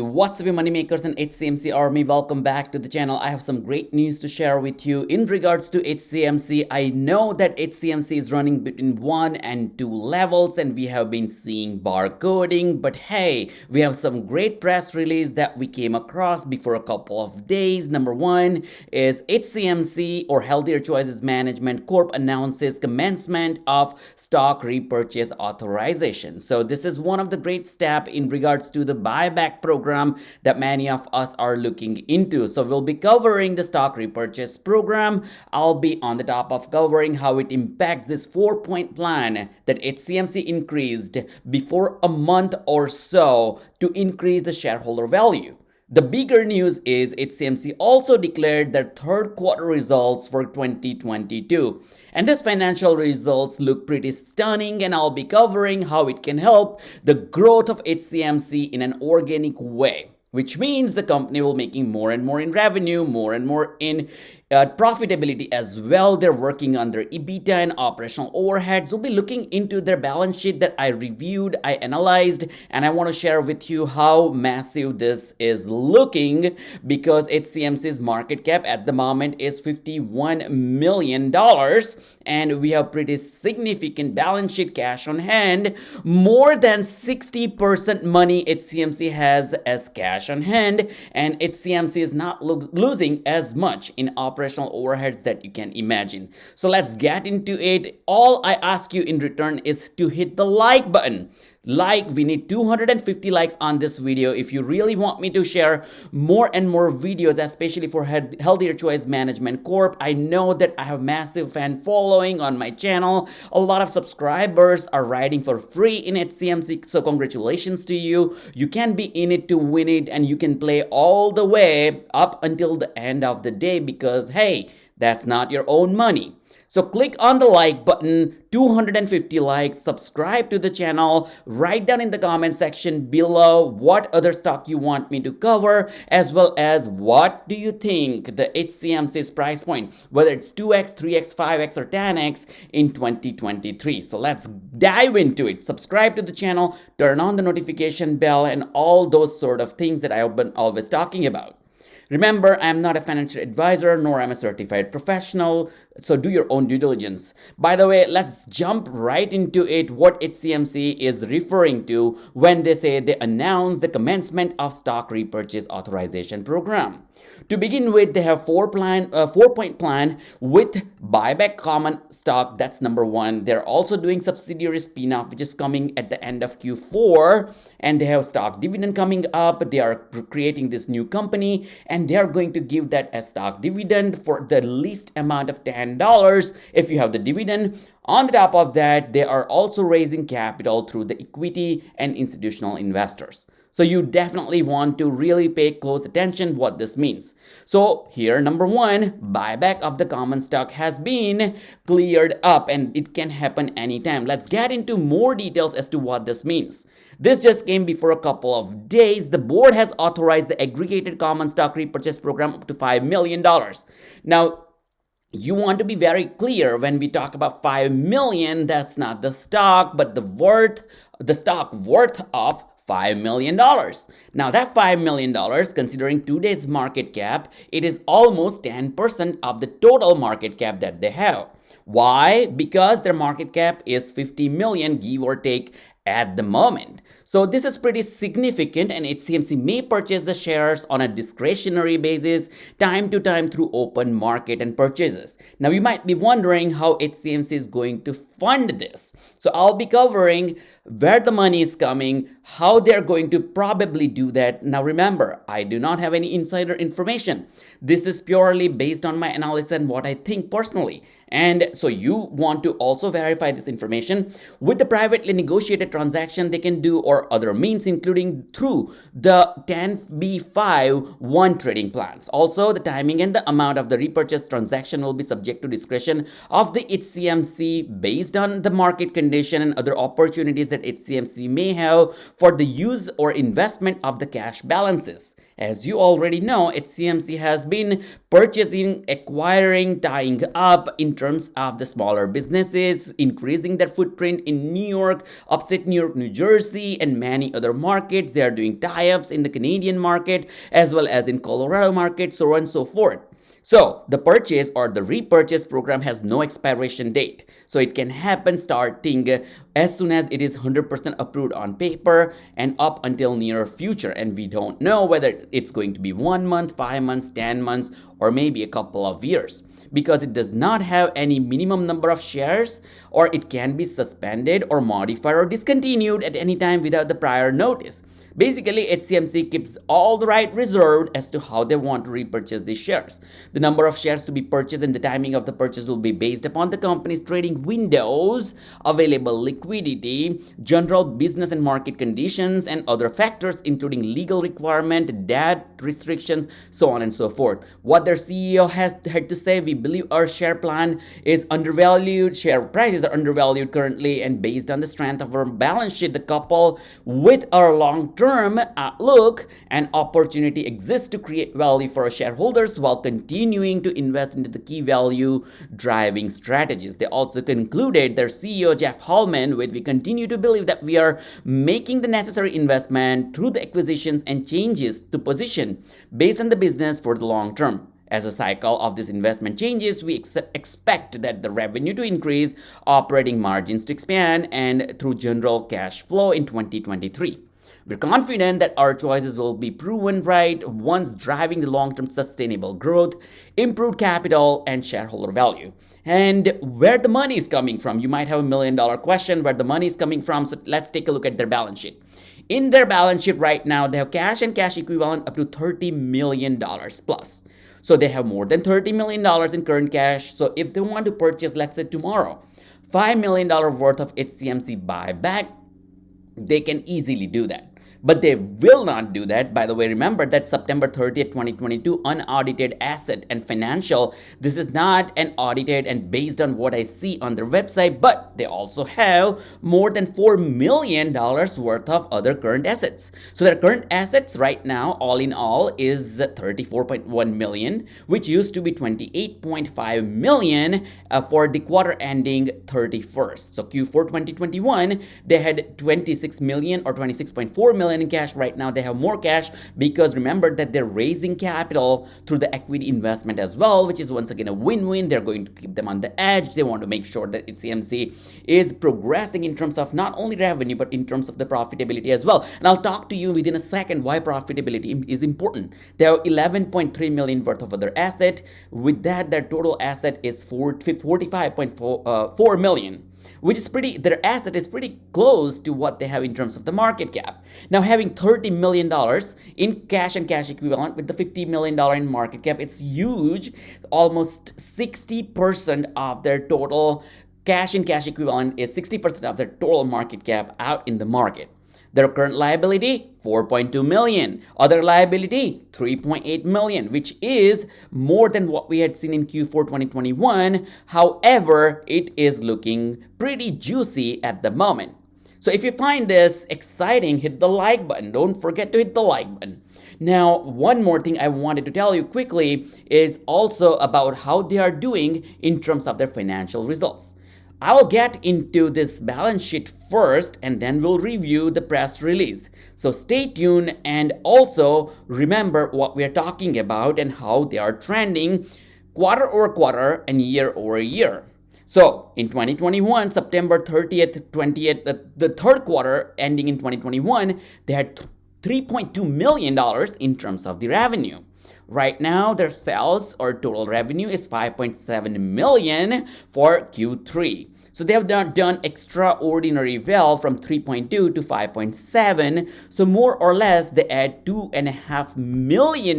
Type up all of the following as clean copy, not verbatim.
What's up, you moneymakers and HCMC army? Welcome back to the channel. I have some great news to share with you in regards to HCMC. I know that HCMC is running between 1 and 2 levels and we have been seeing barcoding, but hey, we have some great press release that we came across before a couple of days. Number one is HCMC, or Healthier Choices Management Corp, announces commencement of stock repurchase authorization. So this is one of the great steps in regards to the buyback program that many of us are looking into. So we'll be covering the stock repurchase program. I'll be on the top of covering how it impacts this 4-point plan that HCMC increased before a month or so to increase the shareholder value. The bigger news is HCMC also declared their third quarter results for 2022. And these financial results look pretty stunning, and I'll be covering how it can help the growth of HCMC in an organic way, which means the company will making more and more in revenue, more and more in profitability as well. They're working on their EBITDA and operational overheads. We'll be looking into their balance sheet that I reviewed, I analyzed, and I want to share with you how massive this is looking, because HCMC's market cap at the moment is $51 million, and we have pretty significant balance sheet, cash on hand. More than 60% money HCMC has as cash on hand, and HCMC is not losing as much in operational overheads that you can imagine. So let's get into it. All I ask you in return is to hit the like button. We need 250 likes on this video if you really want me to share more and more videos, especially for Healthier Choice Management Corp. I know that I have massive fan following on my channel. A lot of subscribers are riding for free in HCMC, so congratulations to you. You can be in it to win it, and you can play all the way up until the end of the day, because hey, that's not your own money. So click on the like button, 250 likes, subscribe to the channel, write down in the comment section below what other stock you want me to cover, as well as what do you think the HCMC's price point, whether it's 2x, 3x, 5x, or 10x in 2023. So let's dive into it. Subscribe to the channel, turn on the notification bell, and all those sort of things that I have been always talking about. Remember, I am not a financial advisor, nor am I a certified professional, so do your own due diligence. By the way, let's jump right into it, what HCMC is referring to when they say they announced the commencement of stock repurchase authorization program. To begin with, they have 4-point plan with buyback common stock. That's number one. They're also doing subsidiary spin-off, which is coming at the end of Q4, and they have stock dividend coming up. They are creating this new company, and they are going to give that as stock dividend for the least amount of $10 if you have the dividend. On the top of that, they are also raising capital through the equity and institutional investors. So you definitely want to really pay close attention what this means. So here, number one, buyback of the common stock has been cleared up, and it can happen anytime. Let's get into more details as to what this means. This just came before a couple of days. The board has authorized the aggregated common stock repurchase program up to $5 million. Now, you want to be very clear when we talk about 5 million, that's not the stock, but the stock worth of $5 million. Now that $5 million, considering today's market cap, it is almost 10% of the total market cap that they have. Why? Because their market cap is 50 million, give or take, at the moment. So this is pretty significant, and HCMC may purchase the shares on a discretionary basis time to time through open market and purchases. Now you might be wondering how HCMC is going to fund this. So I'll be covering where the money is coming, how they're going to probably do that. Now remember, I do not have any insider information. This is purely based on my analysis and what I think personally. And so you want to also verify this information with the privately negotiated transaction they can do, or other means, including through the 10b5-1 trading plans. Also, the timing and the amount of the repurchase transaction will be subject to discretion of the HCMC based on the market condition and other opportunities that HCMC may have for the use or investment of the cash balances. As you already know, HCMC has been purchasing, acquiring, tying up in terms of the smaller businesses, increasing their footprint in New York, upstate New York, New Jersey, and and many other markets. They are doing tie-ups in the Canadian market as well as in Colorado market, so on and so forth. So the purchase or the repurchase program has no expiration date. So it can happen starting as soon as it is 100% approved on paper and up until near future. And we don't know whether it's going to be 1 month, 5 months, 10 months, or maybe a couple of years, because it does not have any minimum number of shares, or it can be suspended or modified or discontinued at any time without the prior notice. Basically, HCMC keeps all the right reserved as to how they want to repurchase these shares. The number of shares to be purchased and the timing of the purchase will be based upon the company's trading windows, available liquidity, general business and market conditions, and other factors including legal requirement, debt restrictions, so on and so forth. What their CEO has had to say: we believe our share plan is undervalued, share prices are undervalued currently, and based on the strength of our balance sheet, the couple with our long-term outlook, an opportunity exists to create value for our shareholders while continuing to invest into the key value driving strategies. They also concluded, their CEO Jeff Hallman, with, we continue to believe that we are making the necessary investment through the acquisitions and changes to position based on the business for the long term. As a cycle of this investment changes, we expect that the revenue to increase, operating margins to expand, and through general cash flow in 2023. We're confident that our choices will be proven right once driving the long-term sustainable growth, improved capital, and shareholder value. And where the money is coming from, you might have $1 million question where the money is coming from. So let's take a look at their balance sheet. In their balance sheet right now, they have cash and cash equivalent up to $30 million plus. So they have more than $30 million in current cash. So if they want to purchase, let's say tomorrow, $5 million worth of HCMC buyback, they can easily do that. But they will not do that. By the way, remember that September 30th, 2022, unaudited asset and financial. This is not an audited and based on what I see on their website, but they also have more than $4 million worth of other current assets. So their current assets right now, all in all, is $34.1 million, which used to be $28.5 million for the quarter ending 31st. So Q4 2021, they had $26 million or $26.4 million in cash. Right now they have more cash because remember that they're raising capital through the equity investment as well, which is once again a win-win. They're going to keep them on the edge. They want to make sure that HCMC is progressing in terms of not only revenue but in terms of the profitability as well. And I'll talk to you within a second why profitability is important. They have $11.3 million worth of other asset. With that, their total asset is $45.4 million. Which is their asset is pretty close to what they have in terms of the market cap. Now, having $30 million in cash and cash equivalent with the $50 million in market cap, it's huge. Almost 60% of their total cash and cash equivalent is 60% of their total market cap out in the market. Their current liability, $4.2 million. Other liability, $3.8 million, which is more than what we had seen in Q4 2021. However, it is looking pretty juicy at the moment. So if you find this exciting, hit the like button. Don't forget to hit the like button. Now, one more thing I wanted to tell you quickly is also about how they are doing in terms of their financial results. I'll get into this balance sheet first and then we'll review the press release. So stay tuned and also remember what we are talking about and how they are trending quarter over quarter and year over year. So in 2021, September 30th, 20th, the third quarter ending in 2021, they had $3.2 million in terms of the revenue. Right now, their sales or total revenue is $5.7 million for Q3. So they have done extraordinary well from 3.2 to 5.7. So more or less, they add $2.5 million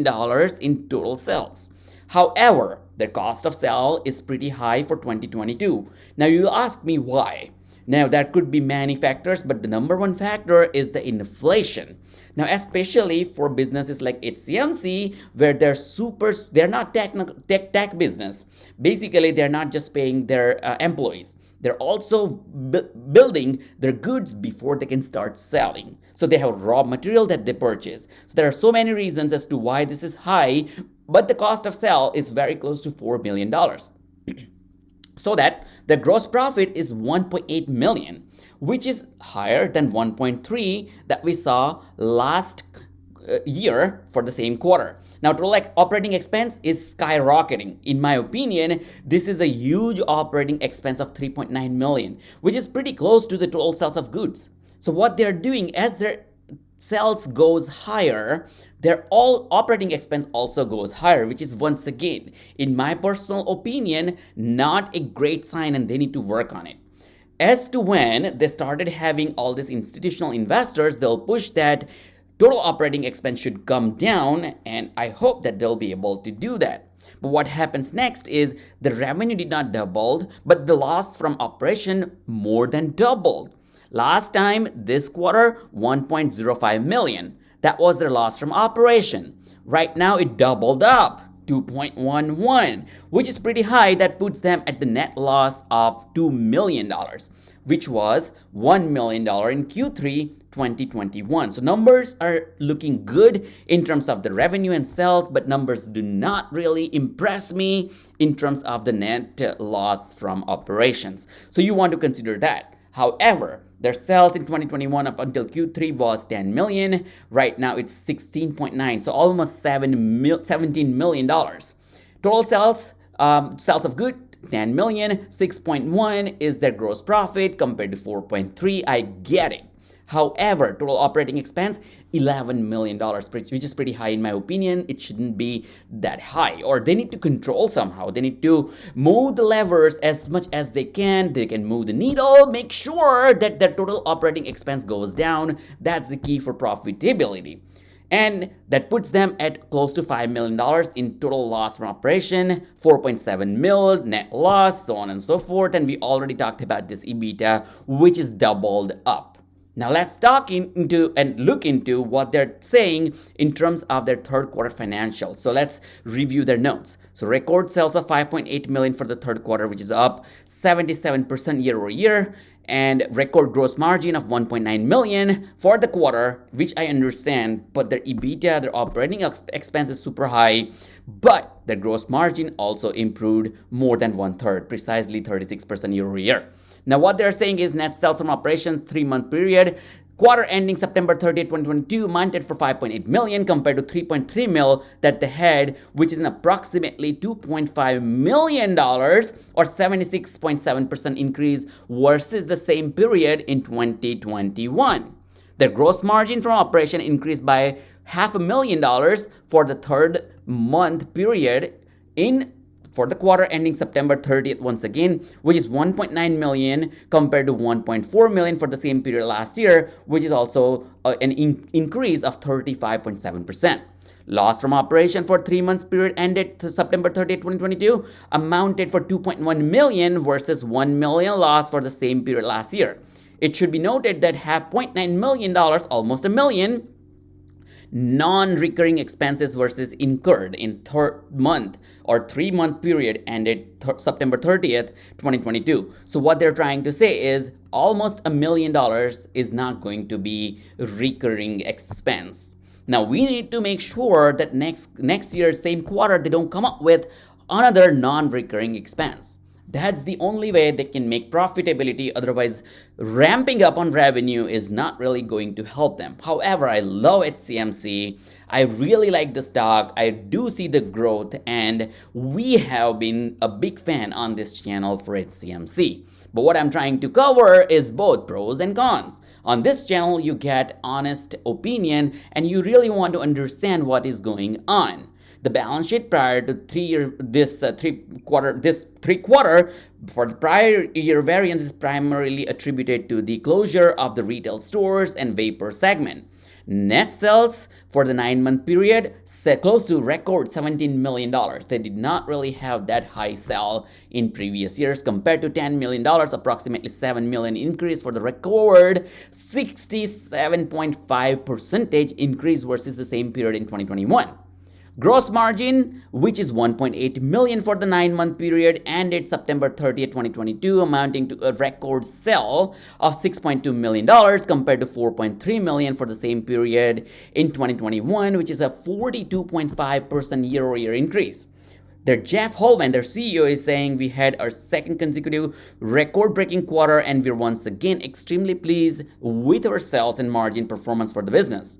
in total sales. However, their cost of sale is pretty high for 2022. Now you'll ask me why. Now there could be many factors, but the number one factor is the inflation. Now, especially for businesses like HCMC, where they're not tech business. Basically, they're not just paying their employees. They're also building their goods before they can start selling. So they have raw material that they purchase. So there are so many reasons as to why this is high, but the cost of sale is very close to $4 million. so that the gross profit is 1.8 million, which is higher than 1.3 that we saw last year for the same quarter. Now, total operating expense is skyrocketing. In my opinion, this is a huge operating expense of 3.9 million, which is pretty close to the total sales of goods. So what they're doing, as their sales goes higher, their all operating expense also goes higher, which is, once again, in my personal opinion, not a great sign, and they need to work on it. As to when they started having all these institutional investors, they'll push that total operating expense should come down, and I hope that they'll be able to do that. But what happens next is the revenue did not double, but the loss from operation more than doubled. Last time, this quarter, 1.05 million. That was their loss from operation. Right now, it doubled up, 2.11, which is pretty high. That puts them at the net loss of $2 million, which was $1 million in Q3 2021. So numbers are looking good in terms of the revenue and sales, but numbers do not really impress me in terms of the net loss from operations. So you want to consider that. However, their sales in 2021 up until Q3 was 10 million. Right now it's 16.9, so almost $17 million. Total sales, sales of goods, 10 million, 6.1 is their gross profit compared to 4.3. I get it. However, total operating expense, $11 million, which is pretty high in my opinion. It shouldn't be that high, or they need to control somehow. They need to move the levers as much as they can. They can move the needle, make sure that their total operating expense goes down. That's the key for profitability. And that puts them at close to $5 million in total loss from operation, 4.7 mil net loss, so on and so forth. And we already talked about this EBITDA, which is doubled up. Now let's talk into and look into what they're saying in terms of their third quarter financials. So let's review their notes. So record sales of 5.8 million for the third quarter, which is up 77% year over year, and record gross margin of 1.9 million for the quarter, which I understand, but their EBITDA, their operating expense is super high, but their gross margin also improved more than 1/3, precisely 36% year over year. Now, what they're saying is net sales from operation 3-month period, quarter ending September 30th, 2022, amounted for 5.8 million compared to 3.3 mil that they had, which is an approximately $2.5 million or 76.7% increase versus the same period in 2021. Their gross margin from operation increased by $500,000 for the 3rd-month period for the quarter ending September 30th, once again, which is 1.9 million compared to 1.4 million for the same period last year, which is also an increase of 35.7%. Loss from operation for 3 months period ended September 30th, 2022 amounted for 2.1 million versus 1 million loss for the same period last year. It should be noted that $0.9 million, almost $1 million, non-recurring expenses versus incurred in 3rd-month or 3-month period ended September 30th, 2022. So what they're trying to say is almost $1 million is not going to be recurring expense. Now we need to make sure that next year, same quarter, they don't come up with another non-recurring expense. That's the only way they can make profitability. Otherwise, ramping up on revenue is not really going to help them. However, I love HCMC. I really like the stock. I do see the growth, and we have been a big fan on this channel for HCMC. But what I'm trying to cover is both pros and cons. On this channel, you get honest opinion, and you really want to understand what is going on. The balance sheet prior to this three quarter for the prior year variance is primarily attributed to the closure of the retail stores and vapor segment. Net sales for the 9-month period set close to record $17 million. They did not really have that high sell in previous years compared to $10 million, approximately $7 million increase for the record 67.5% increase versus the same period in 2021. Gross margin, which is 1.8 million for the 9-month period, ended September 30th, 2022, amounting to a record sale of $6.2 million compared to 4.3 million for the same period in 2021, which is a 42.5% year-over-year increase. Their Jeff Holman, their CEO, is saying we had our second consecutive record-breaking quarter and we're once again extremely pleased with our sales and margin performance for the business.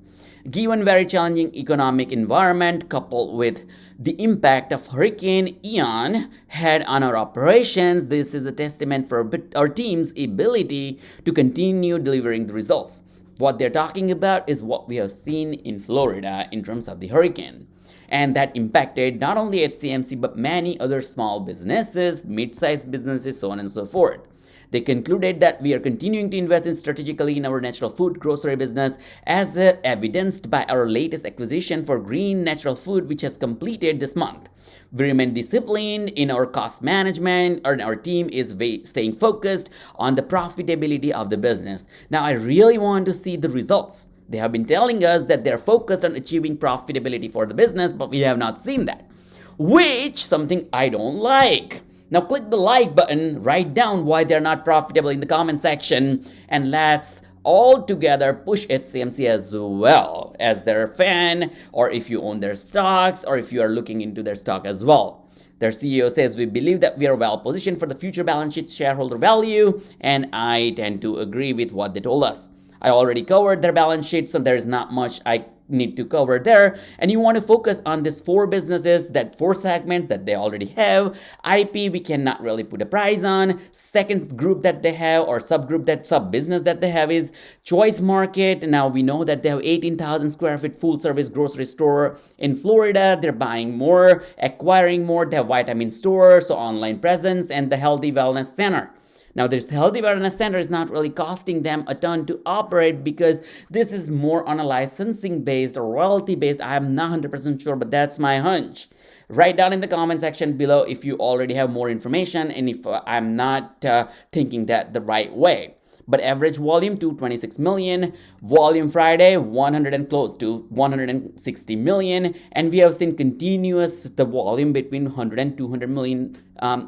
Given very challenging economic environment coupled with the impact of Hurricane Ian had on our operations, this is a testament for our team's ability to continue delivering the results. What they're talking about is what we have seen in Florida in terms of the hurricane. And that impacted not only HCMC but many other small businesses, mid-sized businesses, so on and so forth. They concluded that we are continuing to invest strategically in our natural food grocery business as evidenced by our latest acquisition for green natural food which has completed this month. We remain disciplined in our cost management and our team is staying focused on the profitability of the business. Now I really want to see the results. They have been telling us that they're focused on achieving profitability for the business, but we have not seen that, which something I don't like. Now click the like button, write down why they're not profitable in the comment section, and let's all together push HCMC as well as their fan, or if you own their stocks, or if you are looking into their stock as well. Their CEO says, we believe that we are well positioned for the future balance sheet shareholder value, and I tend to agree with what they told us. I already covered their balance sheet, so there's not much I need to cover there. And you want to focus on these 4 businesses, that 4 segments that they already have. IP, we cannot really put a price on. Second group that they have, or subgroup, that sub-business that they have is Choice Market. Now we know that they have 18,000 square feet full service grocery store in Florida. They're buying more, acquiring more. They have vitamin store, so online presence, and the Healthy Wellness Center. Now, this Healthy Wellness Center is not really costing them a ton to operate because this is more on a licensing based or royalty based. I am not 100% sure, but that's my hunch. Write down in the comment section below if you already have more information and if I'm not thinking that the right way. But average volume 226 million, volume Friday 100 and close to 160 million, and we have seen continuous the volume between 100 and 200 million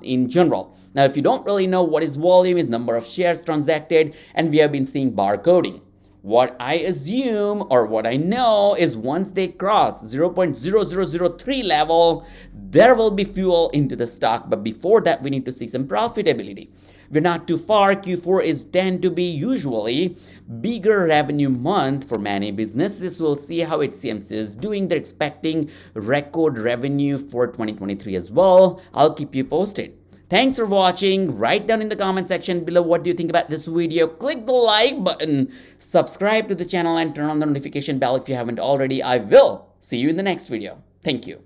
in general. Now if you don't really know what is volume, is number of shares transacted, and we have been seeing barcoding. What I assume or what I know is once they cross 0.0003 level, there will be fuel into the stock, but before that we need to see some profitability. We're not too far. Q4 tend to be usually bigger revenue month for many businesses. We'll see how HCMC is doing. They're expecting record revenue for 2023 as well. I'll keep you posted. Thanks for watching. Write down in the comment section below what do you think about this video. Click the like button, subscribe to the channel, and turn on the notification bell if you haven't already. I will see you in the next video. Thank you.